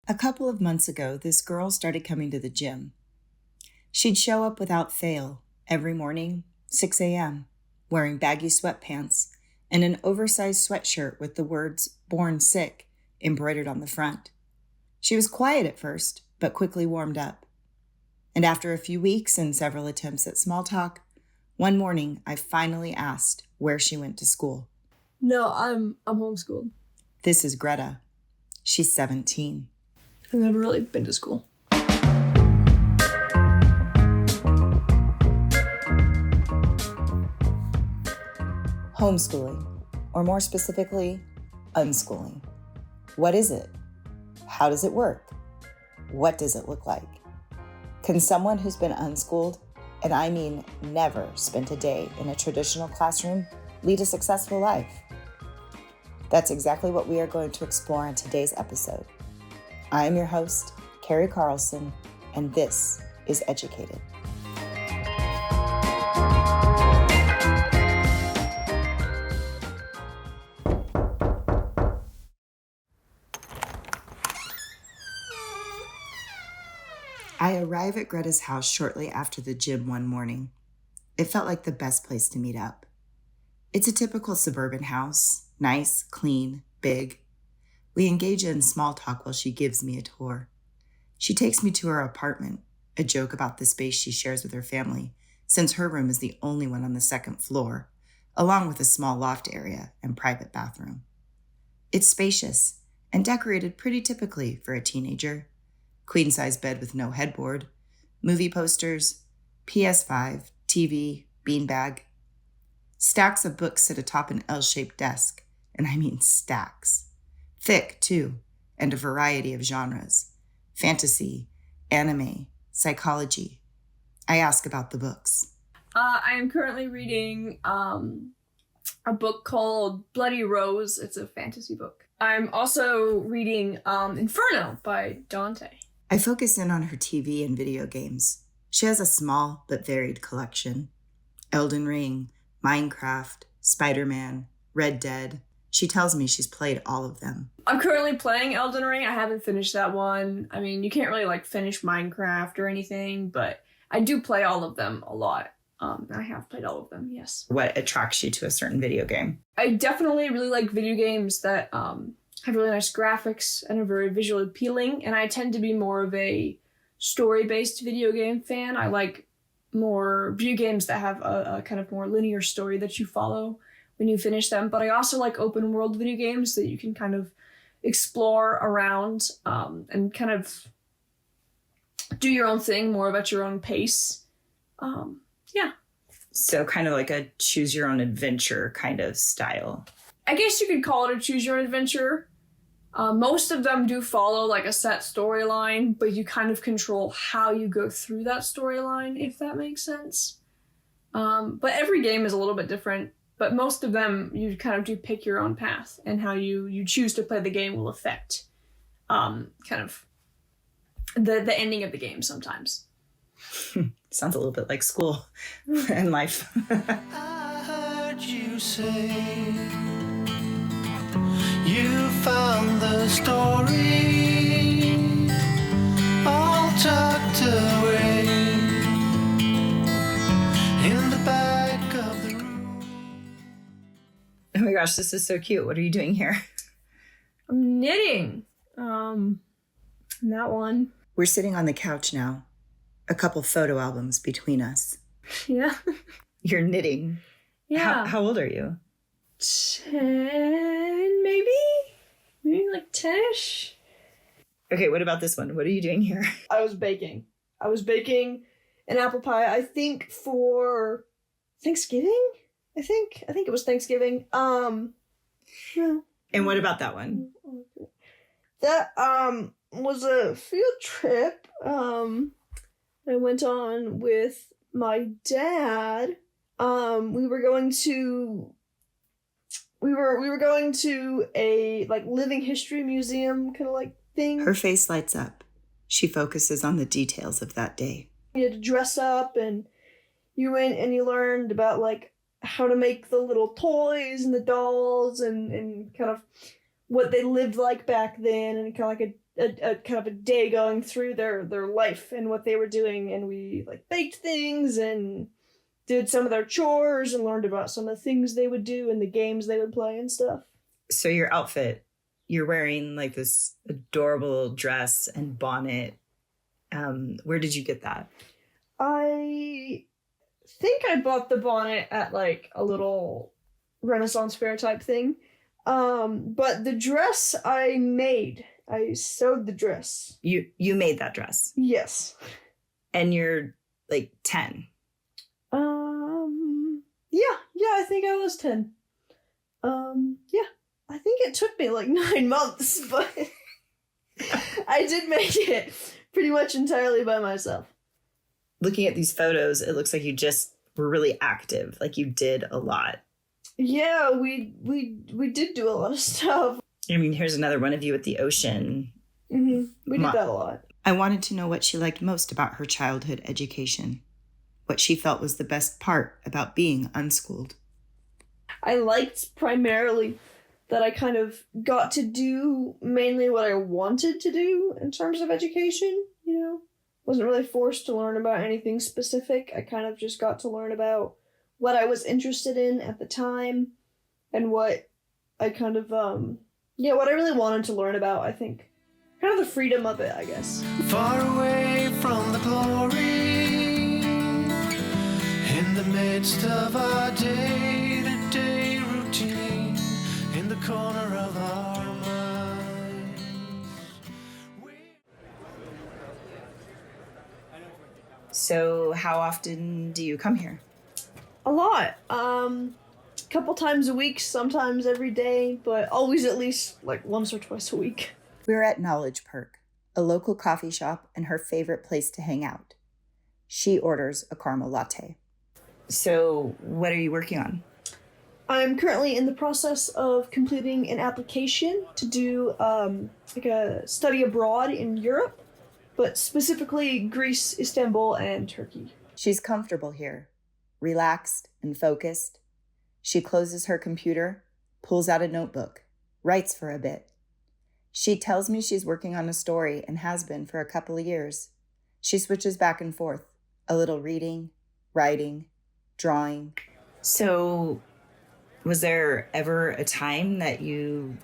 A couple of months ago, this girl started coming to the gym. She'd show up without fail every morning, 6 a.m., wearing baggy sweatpants and an oversized sweatshirt with the words "Born Sick" embroidered on the front. She was quiet at first, but quickly warmed up. And after a few weeks and several attempts at small talk, one morning I finally asked where she went to school. No, I'm homeschooled. This is Gretta. She's 17. I've never really been to school. Homeschooling, or more specifically, unschooling. What is it? How does it work? What does it look like? Can someone who's been unschooled, and I mean never spent a day in a traditional classroom, lead a successful life? That's exactly what we are going to explore in today's episode. I am your host, Carrie Carlson, and this is Educated. I arrive at Gretta's house shortly after the gym one morning. It felt like the best place to meet up. It's a typical suburban house, nice, clean, big. We engage in small talk while she gives me a tour. She takes me to her apartment, a joke about the space she shares with her family, since her room is the only one on the second floor, along with a small loft area and private bathroom. It's spacious and decorated pretty typically for a teenager. Queen-size bed with no headboard, movie posters, PS5, TV, beanbag. Stacks of books sit atop an L-shaped desk, and I mean stacks. Thick, too, and a variety of genres. Fantasy, anime, psychology. I ask about the books. I am currently reading a book called Bloody Rose. It's a fantasy book. I'm also reading Inferno by Dante. I focus in on her TV and video games. She has a small but varied collection. Elden Ring, Minecraft, Spider-Man, Red Dead. She tells me she's played all of them. I'm currently playing Elden Ring. I haven't finished that one. I mean, you can't really finish Minecraft or anything, but I do play all of them a lot. I have played all of them, yes. What attracts you to a certain video game? I definitely really like video games that have really nice graphics and are very visually appealing, and I tend to be more of a story-based video game fan. I like more video games that have a kind of more linear story that you follow when you finish them, but I also like open world video games that you can kind of explore around and kind of do your own thing, more at your own pace. Yeah. So kind of like a choose your own adventure kind of style. I guess you could call it a choose your own adventure. Most of them do follow a set storyline, but you kind of control how you go through that storyline, if that makes sense. But every game is a little bit different, but most of them you kind of do pick your own path, and how you choose to play the game will affect kind of the ending of the game sometimes. Sounds a little bit like school and life. I heard you say you found the story all tucked away in the back of the room. Oh my gosh, this is so cute. What are you doing here? I'm knitting. That one. We're sitting on the couch now. A couple photo albums between us. Yeah. You're knitting. Yeah. How old are you? 10, maybe? Maybe 10-ish. Okay, what about this one? What are you doing here? I was baking an apple pie, I think for Thanksgiving? I think it was Thanksgiving. Yeah. And what about that one? That was a field trip I went on with my dad. We were going to a living history museum kind of thing. Her face lights up. She focuses on the details of that day. You had to dress up, and you went and you learned about how to make the little toys and the dolls and kind of what they lived like back then, and kind of a kind of a day going through their life and what they were doing, and we like baked things and did some of their chores and learned about some of the things they would do and the games they would play and stuff. So your outfit, you're wearing like this adorable dress and bonnet. Where did you get that? I think I bought the bonnet at like a little Renaissance fair type thing. But the dress I made. I sewed the dress. You made that dress? Yes. And you're like 10? Yeah, I think I was 10. Yeah. I think it took me like 9 months, but I did make it pretty much entirely by myself. Looking at these photos, it looks like you just were really active, like you did a lot. Yeah, we did do a lot of stuff. I mean, here's another one of you at the ocean. Mm-hmm. We did that a lot. I wanted to know what she liked most about her childhood education, what she felt was the best part about being unschooled. I liked primarily that I kind of got to do mainly what I wanted to do in terms of education, you know? Wasn't really forced to learn about anything specific. I kind of just got to learn about what I was interested in at the time and what I kind of, what I really wanted to learn about, I think. Kind of the freedom of it, I guess. Far away from the glory, in the midst of our day-to-day routine, in the corner of our minds. So how often do you come here? A lot. Couple times a week, sometimes every day, but always at least like once or twice a week. We're at Knowledge Perk, a local coffee shop and her favorite place to hang out. She orders a caramel latte. So what are you working on? I'm currently in the process of completing an application to do like a study abroad in Europe, but specifically Greece, Istanbul, and Turkey. She's comfortable here, relaxed and focused. She closes her computer, pulls out a notebook, writes for a bit. She tells me she's working on a story and has been for a couple of years. She switches back and forth, a little reading, writing, drawing. So was there ever a time that you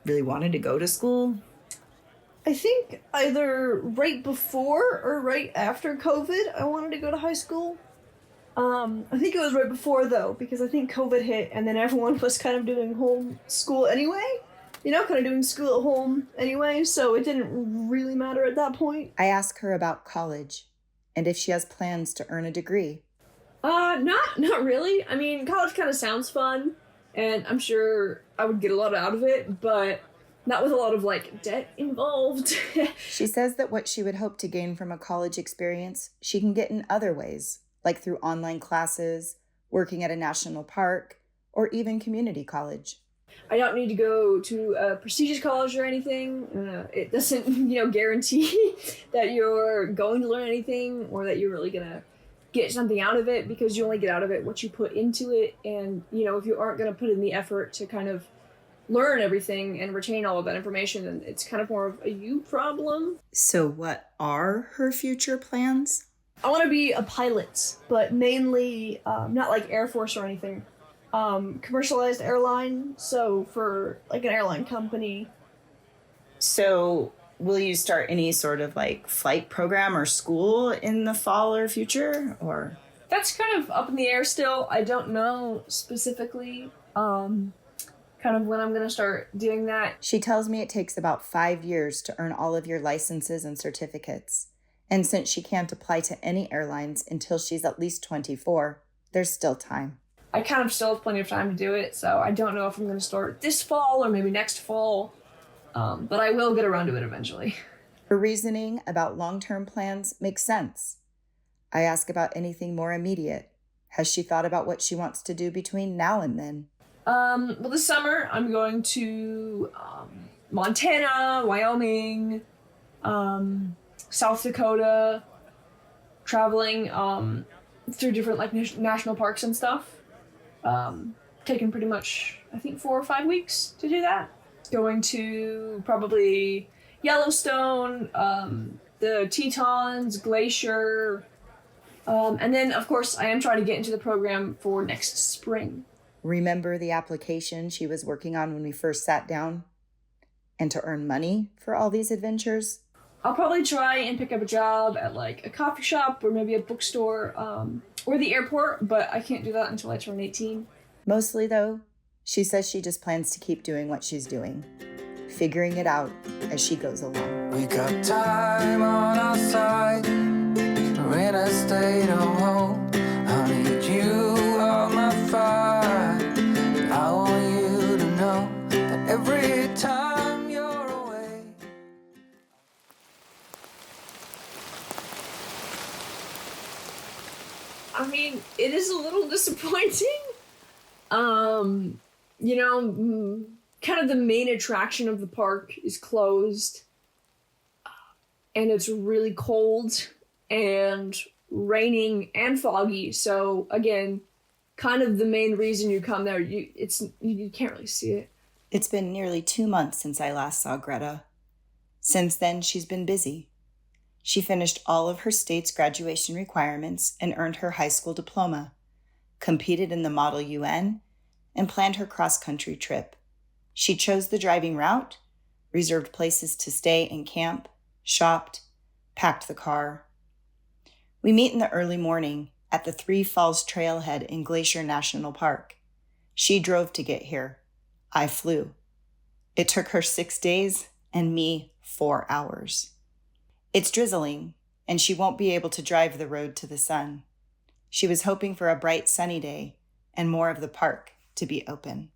really wanted to go to school? I think either right before or right after COVID, I wanted to go to high school. I think it was right before though, because I think COVID hit and then everyone was kind of doing home school anyway. You know, kind of doing school at home anyway, so it didn't really matter at that point. I ask her about college and if she has plans to earn a degree. Not really. I mean, college kind of sounds fun, and I'm sure I would get a lot out of it, but not with a lot of, like, debt involved. She says that what she would hope to gain from a college experience, she can get in other ways, like through online classes, working at a national park, or even community college. I don't need to go to a prestigious college or anything. It doesn't, guarantee that you're going to learn anything or that you're really going to get something out of it, because you only get out of it what you put into it. And, if you aren't going to put in the effort to kind of learn everything and retain all of that information, then it's kind of more of a you problem. So what are her future plans? I want to be a pilot, but mainly not like Air Force or anything. Commercialized airline, so for like an airline company. So will you start any sort of like flight program or school in the fall or future, or? That's kind of up in the air still. I don't know specifically kind of when I'm going to start doing that. She tells me it takes about 5 years to earn all of your licenses and certificates. And since she can't apply to any airlines until she's at least 24, there's still time. I kind of still have plenty of time to do it, so I don't know if I'm going to start this fall or maybe next fall, but I will get around to it eventually. Her reasoning about long-term plans makes sense. I ask about anything more immediate. Has she thought about what she wants to do between now and then? Well, this summer I'm going to Montana, Wyoming, South Dakota, traveling through different like national parks and stuff. Taking pretty much, I think, 4 or 5 weeks to do that. Going to probably Yellowstone, the Tetons, Glacier, and then, of course, I am trying to get into the program for next spring. Remember the application she was working on when we first sat down? And to earn money for all these adventures? I'll probably try and pick up a job at like a coffee shop or maybe a bookstore or the airport, but I can't do that until I turn 18. Mostly, though, she says she just plans to keep doing what she's doing, figuring it out as she goes along. We got time on our side. We're in a state of home. I need you on my fire. I want you to know that every time you're away. I mean, it is a little disappointing. Kind of the main attraction of the park is closed. And it's really cold and raining and foggy. So again, kind of the main reason you come there, you can't really see it. It's been nearly 2 months since I last saw Gretta. Since then, she's been busy. She finished all of her state's graduation requirements and earned her high school diploma, competed in the Model UN, and planned her cross-country trip. She chose the driving route, reserved places to stay and camp, shopped, packed the car. We meet in the early morning at the Three Falls Trailhead in Glacier National Park. She drove to get here. I flew. It took her 6 days and me 4 hours. It's drizzling, and she won't be able to drive the road to the sun. She was hoping for a bright sunny day and more of the park to be open.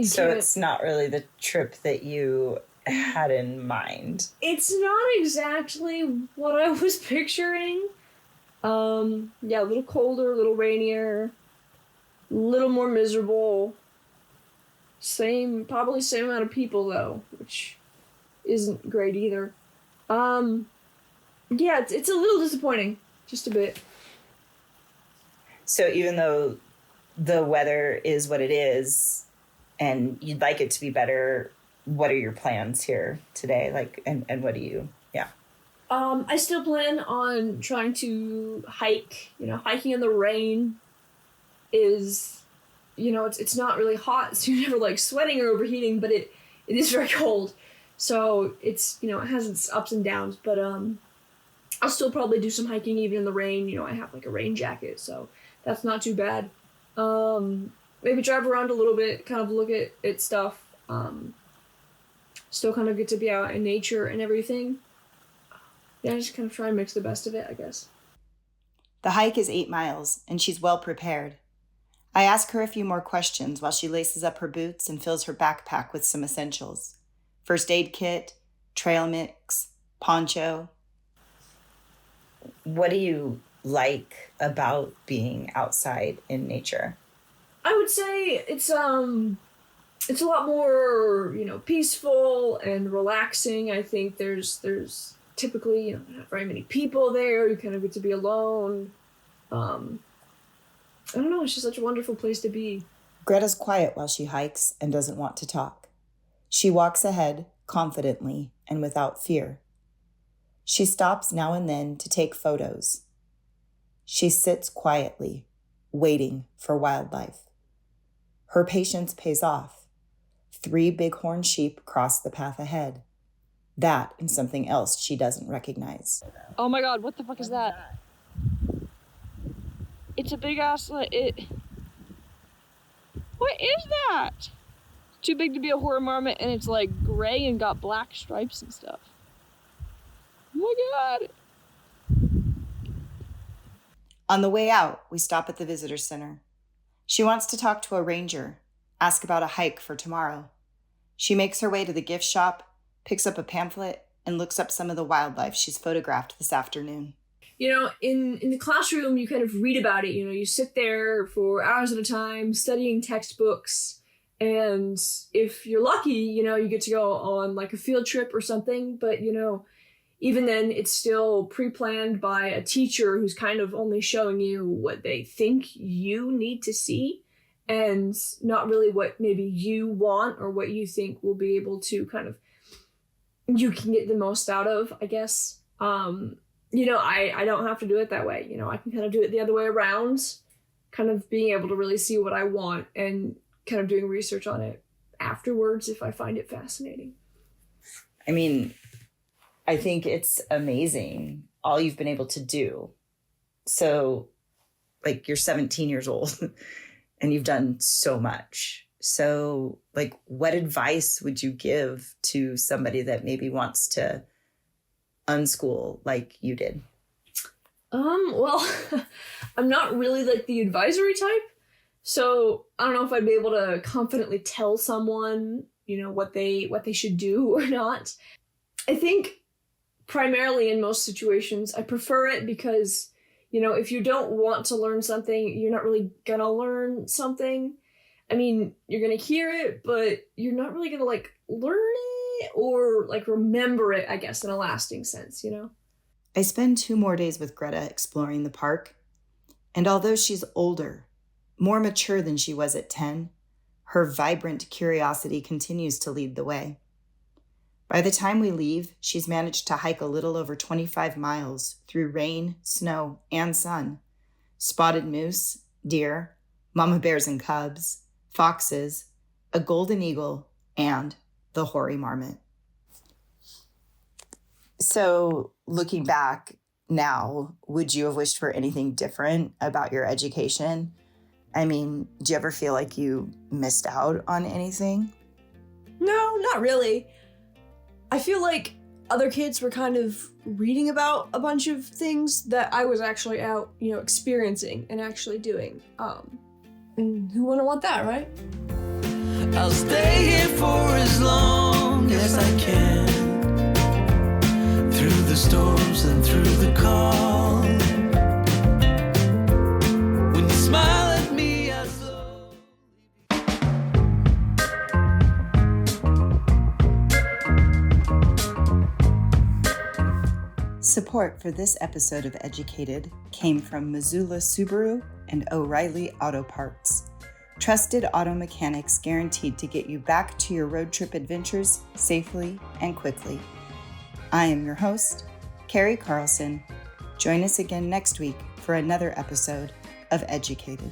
So it's not really the trip that you had in mind. It's not exactly what I was picturing. Yeah, a little colder, a little rainier, a little more miserable. Probably same amount of people though, which isn't great either. Yeah, it's a little disappointing, just a bit. So even though the weather is what it is and you'd like it to be better, what are your plans here today? And what do you, yeah. I still plan on trying to hike. Hiking in the rain is, it's not really hot, so you're never like sweating or overheating, but it is very cold. So it's, it has its ups and downs, but I'll still probably do some hiking even in the rain. I have like a rain jacket, so that's not too bad. Maybe drive around a little bit, kind of look at stuff. Still kind of get to be out in nature and everything. Yeah, just kind of try and mix the best of it, I guess. The hike is 8 miles, and she's well prepared. I ask her a few more questions while she laces up her boots and fills her backpack with some essentials. First aid kit, trail mix, poncho. What do you like about being outside in nature? I would say it's a lot more, peaceful and relaxing. I think there's typically, not very many people there. You kind of get to be alone. I don't know. It's just such a wonderful place to be. Gretta's quiet while she hikes and doesn't want to talk. She walks ahead confidently and without fear. She stops now and then to take photos. She sits quietly, waiting for wildlife. Her patience pays off. 3 bighorn sheep cross the path ahead. That and something else she doesn't recognize. Oh my god, what the fuck is that? It's a big ass, what is that? Too big to be a horror marmot, and it's like gray and got black stripes and stuff. Oh my god. On the way out, we stop at the visitor center. She wants to talk to a ranger, ask about a hike for tomorrow. She makes her way to the gift shop, picks up a pamphlet, and looks up some of the wildlife she's photographed this afternoon. In the classroom, you kind of read about it. You sit there for hours at a time studying textbooks. And if you're lucky, you get to go on like a field trip or something. But, even then, it's still pre-planned by a teacher who's kind of only showing you what they think you need to see and not really what maybe you want or what you think will be able to kind of you can get the most out of, I guess. I don't have to do it that way. I can kind of do it the other way around, kind of being able to really see what I want and kind of doing research on it afterwards if I find it fascinating. I mean, I think it's amazing all you've been able to do. So, like, you're 17 years old and you've done so much. So, like, what advice would you give to somebody that maybe wants to unschool like you did? Well, I'm not really like the advisory type. So I don't know if I'd be able to confidently tell someone, what they should do or not. I think primarily in most situations, I prefer it because, if you don't want to learn something, you're not really gonna learn something. I mean, you're gonna hear it, but you're not really gonna like learn it or like remember it, I guess, in a lasting sense, I spend 2 more days with Gretta exploring the park. And although she's older, more mature than she was at 10, her vibrant curiosity continues to lead the way. By the time we leave, she's managed to hike a little over 25 miles through rain, snow, and sun, spotted moose, deer, mama bears and cubs, foxes, a golden eagle, and the hoary marmot. So, looking back now, would you have wished for anything different about your education? I mean, do you ever feel like you missed out on anything? No, not really. I feel like other kids were kind of reading about a bunch of things that I was actually out, experiencing and actually doing. And who wouldn't want that, right? I'll stay here for as long as I can, through the storms and through the calm. When you smile at me, I slowly... Support for this episode of Educated came from Missoula Subaru and O'Reilly Auto Parts. Trusted auto mechanics guaranteed to get you back to your road trip adventures safely and quickly. I am your host, Carrie Carlson. Join us again next week for another episode of Educated.